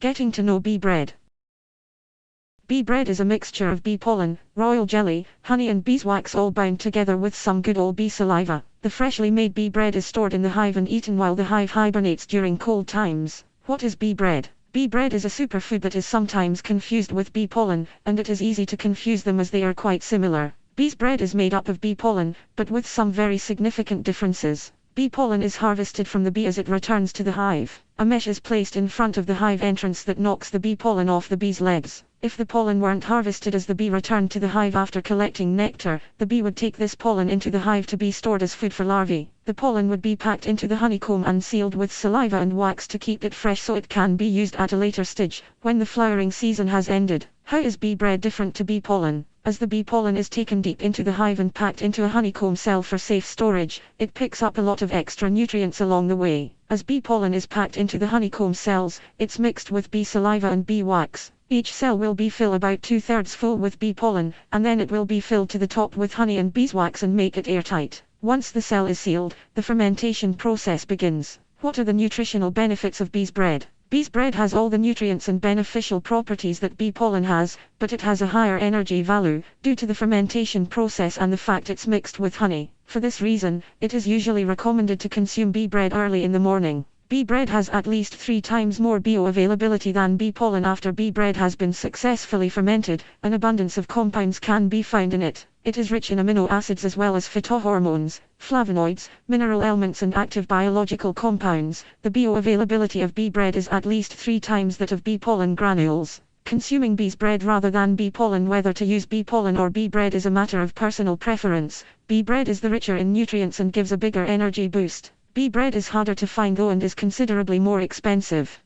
Getting to know bee bread. Bee bread is a mixture of bee pollen, royal jelly, honey and beeswax all bound together with some good old bee saliva. The freshly made bee bread is stored in the hive and eaten while the hive hibernates during cold times. What is bee bread? Bee bread is a superfood that is sometimes confused with bee pollen, and it is easy to confuse them as they are quite similar. Bee's bread is made up of bee pollen, but with some very significant differences. Bee pollen is harvested from the bee as it returns to the hive. A mesh is placed in front of the hive entrance that knocks the bee pollen off the bee's legs. If the pollen weren't harvested as the bee returned to the hive after collecting nectar, the bee would take this pollen into the hive to be stored as food for larvae. The pollen would be packed into the honeycomb and sealed with saliva and wax to keep it fresh so it can be used at a later stage, when the flowering season has ended. How is bee bread different to bee pollen? As the bee pollen is taken deep into the hive and packed into a honeycomb cell for safe storage, it picks up a lot of extra nutrients along the way. As bee pollen is packed into the honeycomb cells, it's mixed with bee saliva and bee wax. Each cell will be filled about 2/3 full with bee pollen, and then it will be filled to the top with honey and beeswax and make it airtight. Once the cell is sealed, the fermentation process begins. What are the nutritional benefits of bee's bread? Bee's bread has all the nutrients and beneficial properties that bee pollen has, but it has a higher energy value, due to the fermentation process and the fact it's mixed with honey. For this reason, it is usually recommended to consume bee bread early in the morning. Bee bread has at least 3 times more bioavailability than bee pollen after bee bread has been successfully fermented. An abundance of compounds can be found in it. It is rich in amino acids as well as phytohormones, flavonoids, mineral elements and active biological compounds. The bioavailability of bee bread is at least 3 times that of bee pollen granules. Consuming bee's bread rather than bee pollen. Whether to use bee pollen or bee bread is a matter of personal preference. Bee bread is the richer in nutrients and gives a bigger energy boost. Bee bread is harder to find though and is considerably more expensive.